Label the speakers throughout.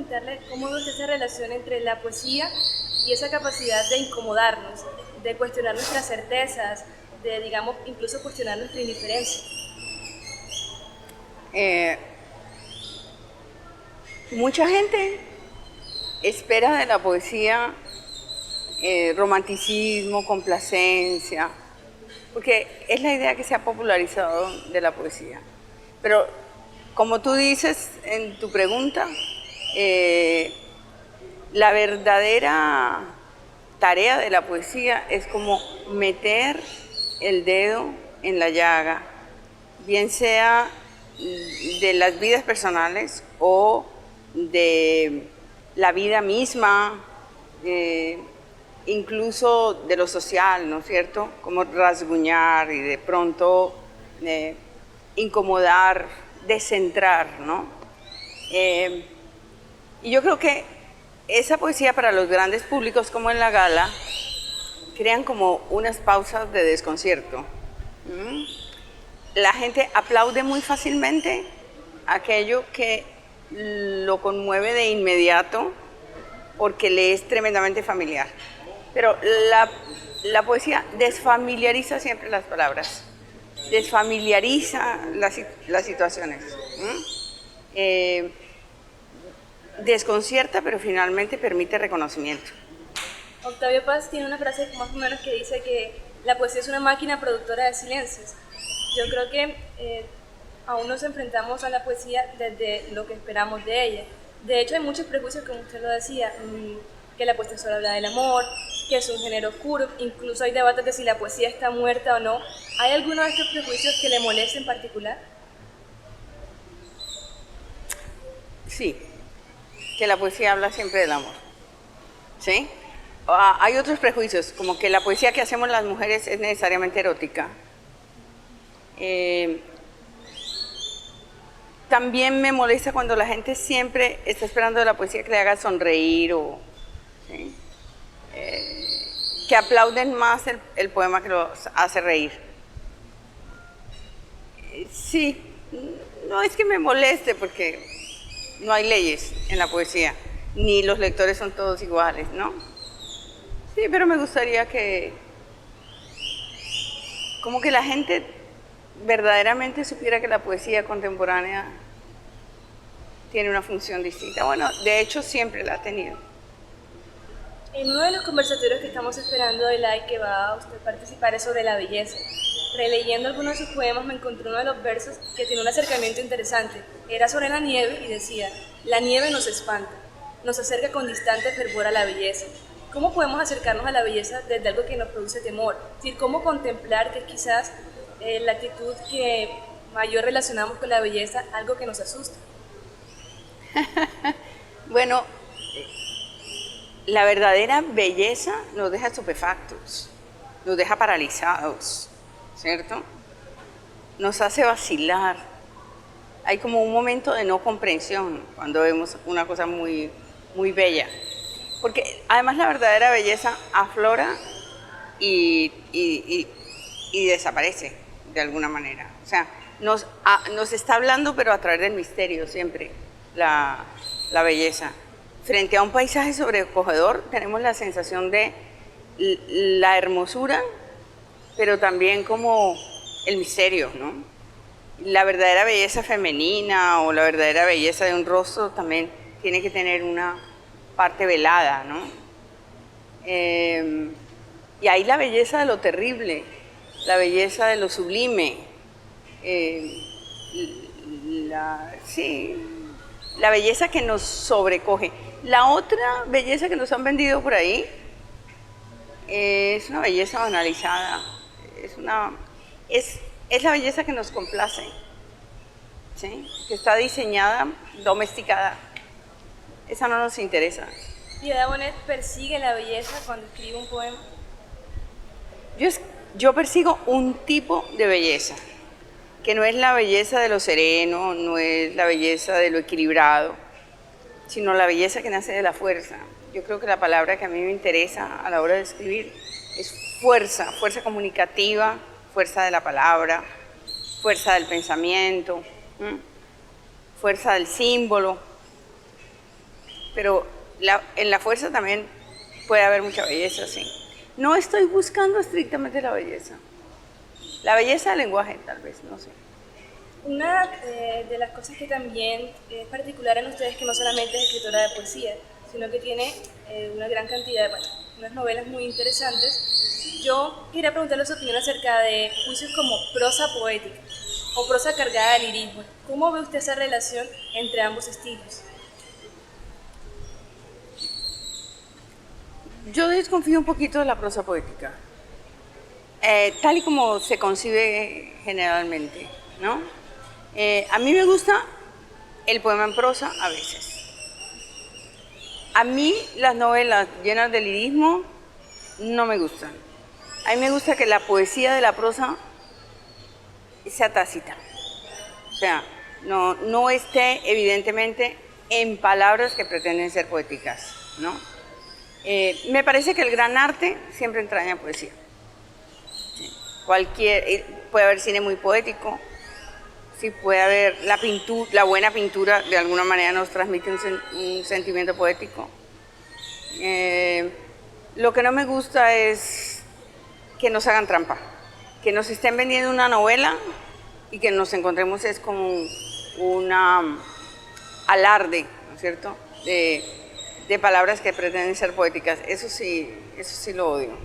Speaker 1: preguntarle cómo ve usted esa relación entre la poesía y esa capacidad de incomodarnos, de cuestionar nuestras certezas, de, digamos, incluso cuestionar nuestra indiferencia.
Speaker 2: Mucha gente espera de la poesía romanticismo, complacencia, porque es la idea que se ha popularizado de la poesía. Pero como tú dices en tu pregunta, la verdadera tarea de la poesía es como meter el dedo en la llaga, bien sea de las vidas personales o de la vida misma, incluso de lo social, ¿no es cierto? Como rasguñar y de pronto incomodar, descentrar, ¿no? Y yo creo que esa poesía para los grandes públicos como en la gala crean como unas pausas de desconcierto. La gente aplaude muy fácilmente aquello que lo conmueve de inmediato porque le es tremendamente familiar. Pero la poesía desfamiliariza siempre las palabras, desfamiliariza las situaciones. Desconcierta, pero finalmente permite reconocimiento.
Speaker 1: Octavio Paz tiene una frase más o menos que dice que la poesía es una máquina productora de silencios. Yo creo que aún nos enfrentamos a la poesía desde lo que esperamos de ella. De hecho, hay muchos prejuicios, como usted lo decía, que la poesía solo habla del amor, que es un género oscuro, incluso hay debates de si la poesía está muerta o no. ¿Hay alguno de estos prejuicios que le moleste en particular?
Speaker 2: Sí, que la poesía habla siempre del amor, ¿sí? Hay otros prejuicios, como que la poesía que hacemos las mujeres es necesariamente erótica. También me molesta cuando la gente siempre está esperando de la poesía que le haga sonreír o ¿sí? Que aplauden más el poema que los hace reír. Sí, no es que me moleste porque no hay leyes en la poesía, ni los lectores son todos iguales, ¿no? Sí, pero me gustaría que como que la gente verdaderamente supiera que la poesía contemporánea tiene una función distinta. Bueno, de hecho siempre la ha tenido.
Speaker 1: En uno de los conversatorios que estamos esperando de LAI que va a usted participar es sobre la belleza. Releyendo algunos de sus poemas me encontré uno de los versos que tiene un acercamiento interesante. Era sobre la nieve y decía: la nieve nos espanta, nos acerca con distante fervor a la belleza. ¿Cómo podemos acercarnos a la belleza desde algo que nos produce temor? Es decir, ¿cómo contemplar que es quizás la actitud que mayor relacionamos con la belleza, algo que nos asusta?
Speaker 2: Bueno, la verdadera belleza nos deja estupefactos, nos deja paralizados, ¿cierto? Nos hace vacilar. Hay como un momento de no comprensión cuando vemos una cosa muy, muy bella. Porque además la verdadera belleza aflora y desaparece de alguna manera. O sea, nos está hablando pero a través del misterio siempre la belleza. Frente a un paisaje sobrecogedor tenemos la sensación de la hermosura, pero también como el misterio, ¿no? La verdadera belleza femenina o la verdadera belleza de un rostro también tiene que tener una parte velada, ¿no? Y ahí la belleza de lo terrible, la belleza de lo sublime, la belleza que nos sobrecoge. La otra belleza que nos han vendido por ahí es una belleza banalizada, es la belleza que nos complace, ¿sí? Que está diseñada, domesticada. Esa no nos interesa.
Speaker 1: ¿Piedad Bonet persigue la belleza cuando escribe un poema?
Speaker 2: Yo persigo un tipo de belleza, que no es la belleza de lo sereno, no es la belleza de lo equilibrado, sino la belleza que nace de la fuerza. Yo creo que la palabra que a mí me interesa a la hora de escribir es fuerza, fuerza comunicativa, fuerza de la palabra, fuerza del pensamiento, fuerza del símbolo. pero en la fuerza también puede haber mucha belleza, sí. No estoy buscando estrictamente la belleza. La belleza del lenguaje, tal vez, no sé.
Speaker 1: Una de las cosas que también es particular en ustedes, que no solamente es escritora de poesía, sino que tiene una gran cantidad de, bueno, unas novelas muy interesantes. Yo quería preguntarle su opinión acerca de juicios como prosa poética o prosa cargada de lirismo. ¿Cómo ve usted esa relación entre ambos estilos?
Speaker 2: Yo desconfío un poquito de la prosa poética, tal y como se concibe generalmente, ¿no? A mí me gusta el poema en prosa a veces. A mí las novelas llenas de lirismo no me gustan. A mí me gusta que la poesía de la prosa sea tácita. O sea, no esté evidentemente en palabras que pretenden ser poéticas, ¿no? Me parece que el gran arte siempre entraña poesía. Sí. Puede haber cine muy poético, sí, puede haber la buena pintura de alguna manera nos transmite un sentimiento poético. Lo que no me gusta es que nos hagan trampa, que nos estén vendiendo una novela y que nos encontremos es como una alarde, ¿no es cierto?, de palabras que pretenden ser poéticas. Eso sí lo odio.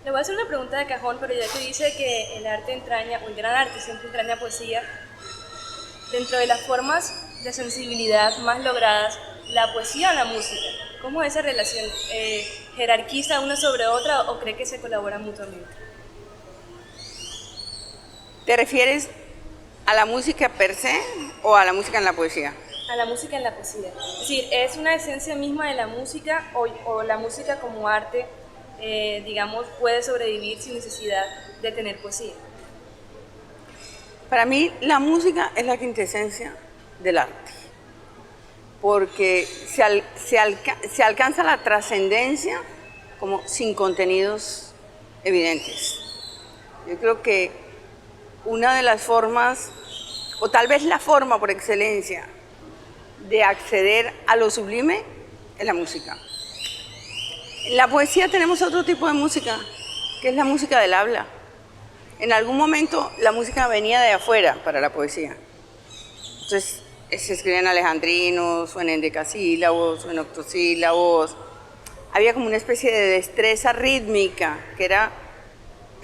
Speaker 1: Le voy a hacer una pregunta de cajón, pero ya que dice que el arte entraña, o el gran arte siempre entraña poesía, dentro de las formas de sensibilidad más logradas, la poesía o la música, ¿cómo es esa relación? ¿Jerarquiza una sobre otra o cree que se colaboran mutuamente?
Speaker 2: ¿Te refieres a la música per se o a la música en la poesía?
Speaker 1: A la música en la poesía. Es decir, ¿es una esencia misma de la música o la música como arte, digamos, puede sobrevivir sin necesidad de tener poesía?
Speaker 2: Para mí la música es la quintesencia del arte, porque se alcanza la trascendencia como sin contenidos evidentes. Yo creo que una de las formas, o tal vez la forma por excelencia, de acceder a lo sublime es la música. En la poesía tenemos otro tipo de música, que es la música del habla. En algún momento la música venía de afuera para la poesía. Entonces se escribían alejandrinos, o en endecasílabos, o en octosílabos. Había como una especie de destreza rítmica que era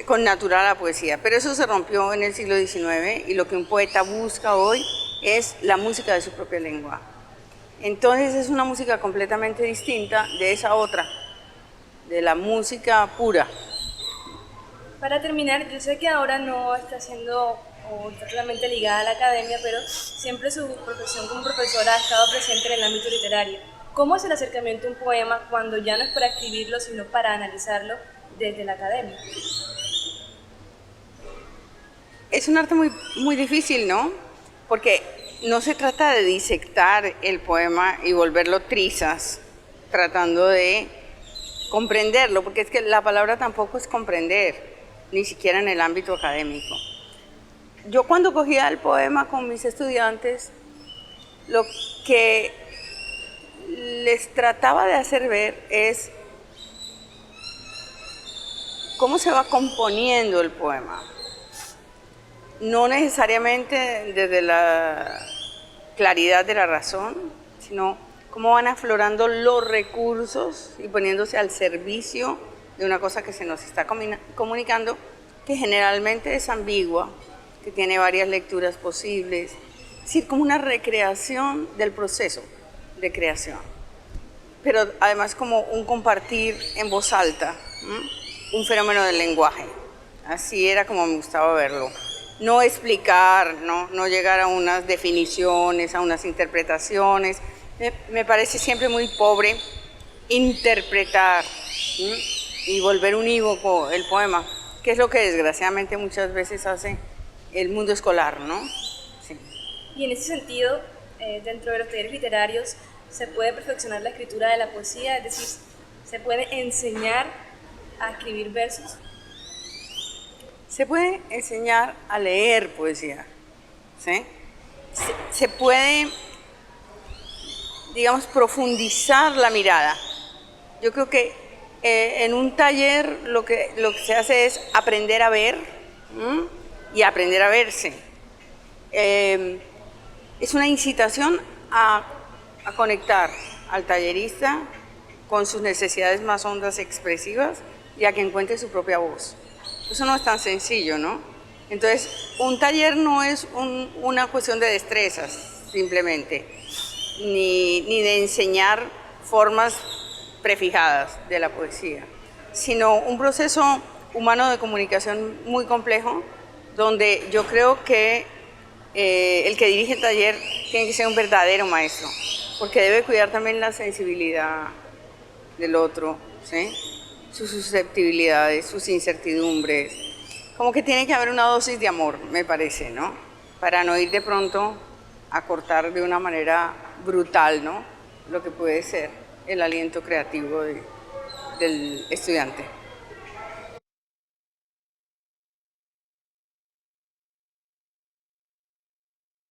Speaker 2: connatural a la poesía. Pero eso se rompió en el siglo XIX y lo que un poeta busca hoy es la música de su propia lengua. Entonces es una música completamente distinta de esa otra, de la música pura.
Speaker 1: Para terminar, yo sé que ahora no está siendo o está totalmente ligada a la academia, pero siempre su profesión como profesora ha estado presente en el ámbito literario. ¿Cómo es el acercamiento a un poema cuando ya no es para escribirlo, sino para analizarlo desde la academia?
Speaker 2: Es un arte muy, muy difícil, ¿no? Porque no se trata de disectar el poema y volverlo trizas, tratando de comprenderlo, porque es que la palabra tampoco es comprender, ni siquiera en el ámbito académico. Yo cuando cogía el poema con mis estudiantes, lo que les trataba de hacer ver es cómo se va componiendo el poema. No necesariamente desde la claridad de la razón, sino cómo van aflorando los recursos y poniéndose al servicio de una cosa que se nos está comunicando, que generalmente es ambigua, que tiene varias lecturas posibles, es decir, como una recreación del proceso de creación, pero además como un compartir en voz alta, un fenómeno del lenguaje. Así era como me gustaba verlo. No explicar, no llegar a unas definiciones, a unas interpretaciones. Me parece siempre muy pobre interpretar y volver unívoco el poema, que es lo que desgraciadamente muchas veces hace el mundo escolar, ¿no? Sí.
Speaker 1: Y en ese sentido, dentro de los talleres literarios, ¿se puede perfeccionar la escritura de la poesía? Es decir, ¿se puede enseñar a escribir versos?
Speaker 2: Se puede enseñar a leer poesía, ¿sí? Se puede digamos, profundizar la mirada. Yo creo que en un taller lo que se hace es aprender a ver y aprender a verse. Es una incitación a conectar al tallerista con sus necesidades más hondas expresivas y a que encuentre su propia voz. Eso no es tan sencillo, ¿no? Entonces, un taller no es una cuestión de destrezas, simplemente, ni de enseñar formas prefijadas de la poesía, sino un proceso humano de comunicación muy complejo, donde yo creo que el que dirige el taller tiene que ser un verdadero maestro, porque debe cuidar también la sensibilidad del otro, ¿sí? Sus susceptibilidades, sus incertidumbres. Como que tiene que haber una dosis de amor, me parece, ¿no? Para no ir de pronto a cortar de una manera brutal, ¿no? Lo que puede ser el aliento creativo del estudiante.